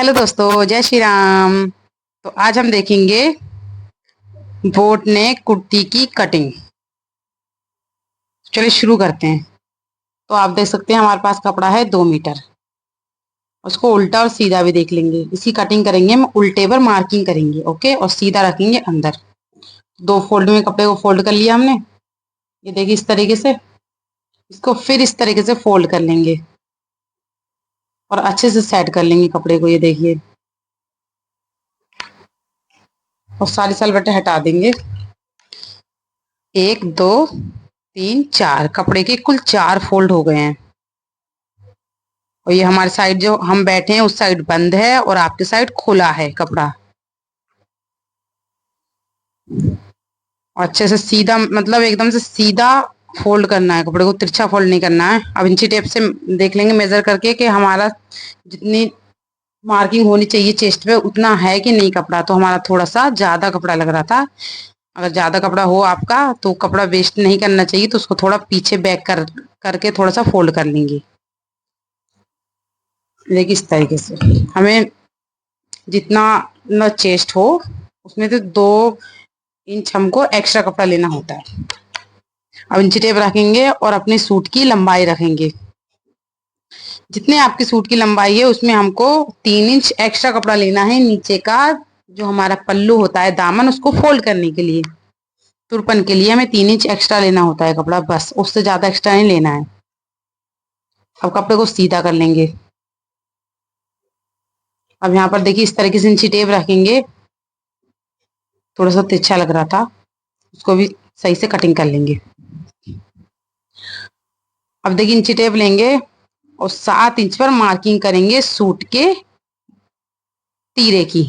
Hello दोस्तों, जय श्री राम। तो आज हम देखेंगे बोट नेक कुर्ती की कटिंग। चलिए शुरू करते हैं। तो आप देख सकते हैं हमारे पास कपड़ा है 2 मीटर। उसको उल्टा और सीधा भी देख लेंगे। इसकी कटिंग करेंगे हम उल्टे पर मार्किंग करेंगे, ओके, और सीधा रखेंगे अंदर। 2 फोल्ड में कपड़े को फोल्ड कर लिया हमने। ये देखिए इस तरीके से। इसको फिर इस तरीके से फोल्ड कर लेंगे और अच्छे से सेट कर लेंगे कपड़े को। ये देखिए, और सारी सलवटें हटा देंगे। 1 2 3 4 कपड़े के कुल 4 फोल्ड हो गए हैं। और ये हमारी साइड जो हम बैठे हैं उस साइड बंद है और आपके साइड खुला है कपड़ा। और अच्छे से सीधा, मतलब एकदम से सीधा फोल्ड करना है कपड़े को, तिरछा फोल्ड नहीं करना है। अब इंची टेप से देख लेंगे मेजर करके कि हमारा जितनी मार्किंग होनी चाहिए चेस्ट पे उतना है कि नहीं कपड़ा। तो हमारा थोड़ा सा ज्यादा कपड़ा लग रहा था। अगर ज्यादा कपड़ा हो आपका तो कपड़ा वेस्ट नहीं करना चाहिए, तो उसको थोड़ा पीछे बैक करके थोड़ा सा फोल्ड कर लेंगे। देखिए इस तरीके से हमें जितना न चेस्ट हो उसमें से 2 इंच हमको एक्स्ट्रा कपड़ा लेना होता है। अब इंची टेप रखेंगे और अपने सूट की लंबाई रखेंगे। जितने आपके सूट की लंबाई है उसमें हमको 3 इंच एक्स्ट्रा कपड़ा लेना है नीचे का। जो हमारा पल्लू होता है दामन, उसको फोल्ड करने के लिए, तुरपन के लिए हमें 3 इंच एक्स्ट्रा लेना होता है कपड़ा, बस उससे ज्यादा एक्स्ट्रा नहीं लेना है। अब कपड़े को सीधा कर लेंगे। अब यहाँ पर देखिए इस तरीके से इंची टेप रखेंगे। थोड़ा सा तिरछा लग रहा था, उसको भी सही से कटिंग कर लेंगे। अब देखिए इंची टेप लेंगे और 7 इंच पर मार्किंग करेंगे सूट के तीरे की,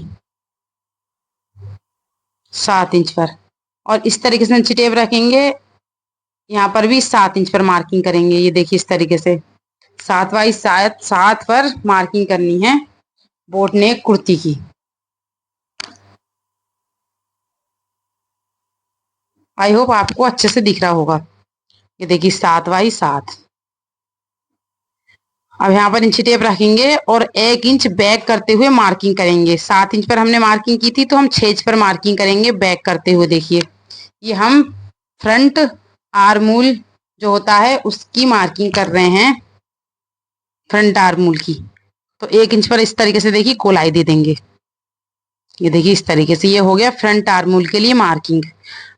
7 इंच पर। और इस तरीके से इंची टेप रखेंगे। यहाँ पर भी 7 इंच पर मार्किंग करेंगे। ये देखिए इस तरीके से 7 बाई 7 पर मार्किंग करनी है बोट नेक कुर्ती की। आई होप आपको अच्छे से दिख रहा होगा। ये देखिए 7 बाई 7। अब यहाँ पर इंची टेप रखेंगे और 1 इंच बैक करते हुए मार्किंग करेंगे। 7 इंच पर हमने मार्किंग की थी, तो हम 6 इंच पर मार्किंग करेंगे बैक करते हुए। देखिए ये हम फ्रंट आर्मूल जो होता है उसकी मार्किंग कर रहे हैं, फ्रंट आर्मूल की। तो 1 इंच पर इस तरीके से देखिए गोलाई दे देंगे। ये देखिए इस तरीके से ये हो गया फ्रंट आर्मूल के लिए मार्किंग।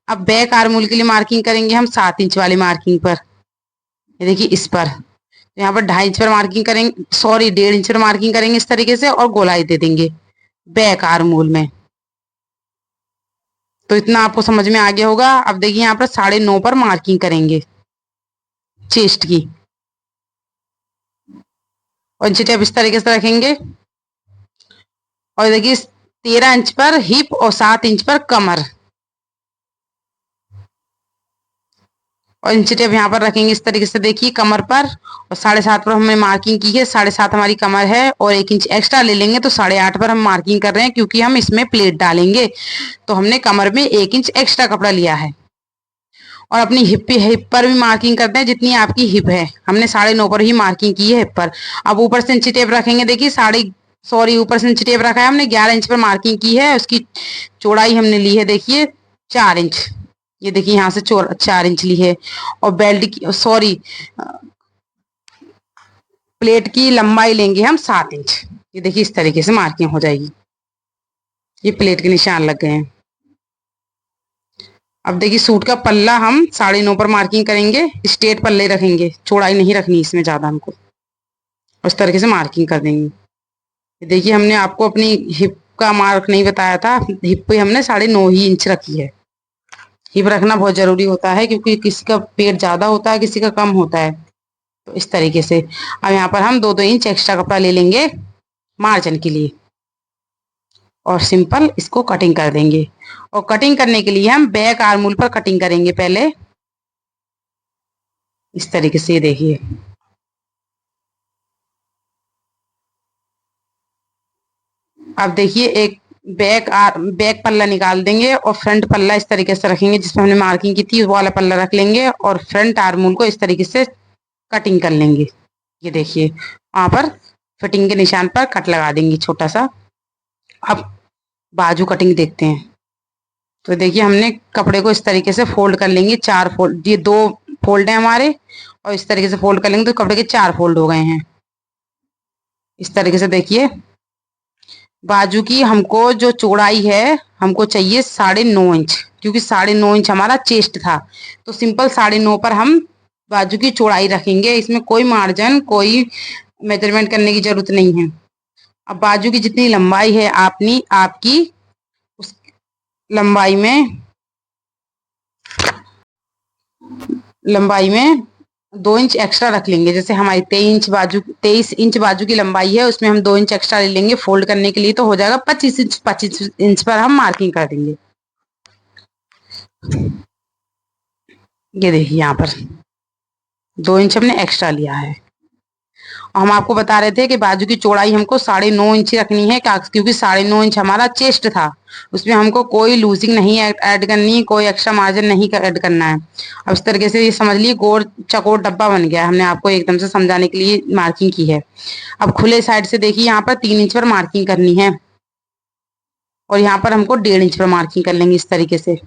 अब बैक आर्मूल के लिए मार्किंग करेंगे हम 7 इंच वाली मार्किंग पर। ये देखिए इस पर, यहाँ पर 2.5 इंच पर मार्किंग करेंगे, सॉरी 1.5 इंच पर मार्किंग करेंगे इस तरीके से और गोलाई दे देंगे बैक आर्मूल में। तो इतना आपको समझ में आ गया होगा। अब देखिए यहाँ पर 9.5 पर मार्किंग करेंगे चेस्ट की। और इंची टेप इस तरीके से रखेंगे। और देखिए 13 इंच पर हिप और 7 इंच पर कमर। और इंची टेप यहाँ पर रखेंगे इस तरीके से, देखिए कमर पर। और 7.5 पर हमने मार्किंग की है, 7.5 हमारी कमर है और 1 इंच एक्स्ट्रा ले लेंगे तो 8.5 पर हम मार्किंग कर रहे हैं, क्योंकि हम इसमें प्लेट डालेंगे। तो हमने कमर में 1 इंच एक्स्ट्रा कपड़ा लिया है। और अपनी हिप पर भी मार्किंग करते हैं जितनी आपकी हिप है। हमने 9.5 पर ही मार्किंग की है हिप पर। अब ऊपर से इंची टेप रखेंगे। देखिए ऊपर से इंची टेप रखा है हमने, 11 इंच पर मार्किंग की है। उसकी चौड़ाई हमने ली है देखिए 4 इंच। ये देखिए यहाँ से 4 इंच ली है। और बेल्ट की, सॉरी, प्लेट की लंबाई लेंगे हम 7 इंच। ये देखिए इस तरीके से मार्किंग हो जाएगी। ये प्लेट के निशान लग गए हैं। अब देखिए सूट का पल्ला हम 9.5 पर मार्किंग करेंगे, स्ट्रेट पल्ले रखेंगे, चौड़ाई नहीं रखनी इसमें ज्यादा हमको। उस तरीके से मार्किंग कर देंगे। देखिए हमने आपको अपनी हिप का मार्क नहीं बताया था, हिप पे हमने 9.5 ही इंच रखी है। हिप रखना बहुत जरूरी होता है, क्योंकि किसी का पेट ज्यादा होता है किसी का कम होता है। तो इस तरीके से अब यहाँ पर हम 2-2 इंच एक्स्ट्रा कपड़ा ले लेंगे मार्जिन के लिए और सिंपल इसको कटिंग कर देंगे। और कटिंग करने के लिए हम बैक आर्मूल पर कटिंग करेंगे पहले, इस तरीके से। देखिए अब देखिए एक बैक पल्ला निकाल देंगे और फ्रंट पल्ला इस तरीके से रखेंगे, जिसमें हमने मार्किंग की थी वो वाला पल्ला रख लेंगे और फ्रंट आर्मूल को इस तरीके से कटिंग कर लेंगे। ये देखिए वहां पर फिटिंग के निशान पर कट लगा देंगे छोटा सा। अब बाजू कटिंग देखते हैं। तो देखिए हमने कपड़े को इस तरीके से फोल्ड कर लेंगे, 4 फोल्ड, ये 2 फोल्ड है हमारे, और इस तरीके से फोल्ड कर लेंगे तो कपड़े के 4 फोल्ड हो गए हैं। इस तरीके से देखिए बाजू की हमको जो चौड़ाई है हमको चाहिए 9.5 इंच, क्योंकि 9.5 इंच हमारा चेस्ट था। तो सिंपल 9.5 पर हम बाजू की चौड़ाई रखेंगे, इसमें कोई मार्जिन कोई मेजरमेंट करने की जरूरत नहीं है। अब बाजू की जितनी लंबाई है आपकी उस लंबाई में 2 इंच एक्स्ट्रा रख लेंगे। जैसे हमारी 23 इंच बाजू की लंबाई है, उसमें हम 2 इंच एक्स्ट्रा ले लेंगे फोल्ड करने के लिए, तो हो जाएगा 25 इंच। 25 इंच पर हम मार्किंग कर देंगे। ये देखिए यहाँ पर 2 इंच हमने एक्स्ट्रा लिया है। और हम आपको बता रहे थे कि बाजू की चौड़ाई हमको 9.5 इंच रखनी है, क्योंकि 9.5 इंच हमारा चेस्ट था, उसमें हमको कोई लूजिंग नहीं ऐड करनी, कोई एक्स्ट्रा मार्जिन नहीं ऐड करना है। अब इस तरीके से ये समझ लिए गोल चकोर डब्बा बन गया, हमने आपको एकदम से समझाने के लिए मार्किंग की है। अब खुले साइड से देखिए यहाँ पर 3 इंच पर मार्किंग करनी है, और यहाँ पर हमको 1.5 इंच पर मार्किंग कर लेंगे इस तरीके से,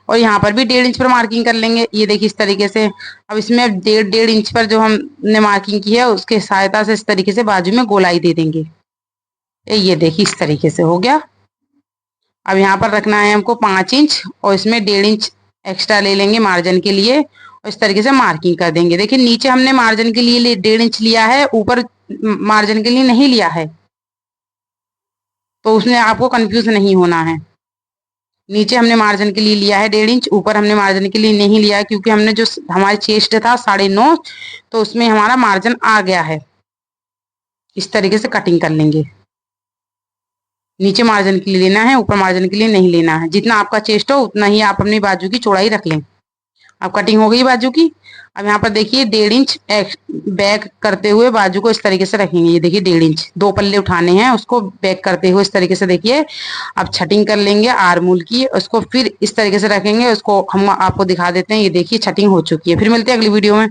और यहाँ पर भी 1.5 इंच पर मार्किंग कर लेंगे। ये देखिए इस तरीके से। अब इसमें 1.5 इंच पर जो हमने मार्किंग की है उसके सहायता से इस तरीके से बाजू में गोलाई दे देंगे। ये देखिए इस तरीके से हो गया। अब यहाँ पर रखना है हमको 5 इंच, और इसमें 1.5 इंच एक्स्ट्रा ले लेंगे मार्जिन के लिए, और इस तरीके से मार्किंग कर देंगे। देखिए नीचे हमने मार्जिन के लिए 1.5 इंच लिया है, ऊपर मार्जिन के लिए नहीं लिया है, तो उसमें आपको कंफ्यूज नहीं होना है। नीचे हमने मार्जिन के लिए लिया है 1.5 इंच, ऊपर हमने मार्जिन के लिए नहीं लिया है, क्योंकि हमने जो हमारी चेस्ट था 9.5, तो उसमें हमारा मार्जिन आ गया है। इस तरीके से कटिंग कर लेंगे। नीचे मार्जिन के लिए लेना है, ऊपर मार्जिन के लिए नहीं लेना है। जितना आपका चेस्ट हो उतना ही आप अपनी बाजू की चौड़ाई रख लें। अब कटिंग हो गई बाजू की। अब यहाँ पर देखिए 1.5 इंच बैक करते हुए बाजू को इस तरीके से रखेंगे। ये देखिए 1.5 इंच 2 पल्ले उठाने हैं, उसको बैक करते हुए इस तरीके से देखिए। अब छटिंग कर लेंगे आर्मूल की, उसको फिर इस तरीके से रखेंगे। उसको हम आपको दिखा देते हैं। ये देखिए छटिंग हो चुकी है। फिर मिलते हैं अगली वीडियो में।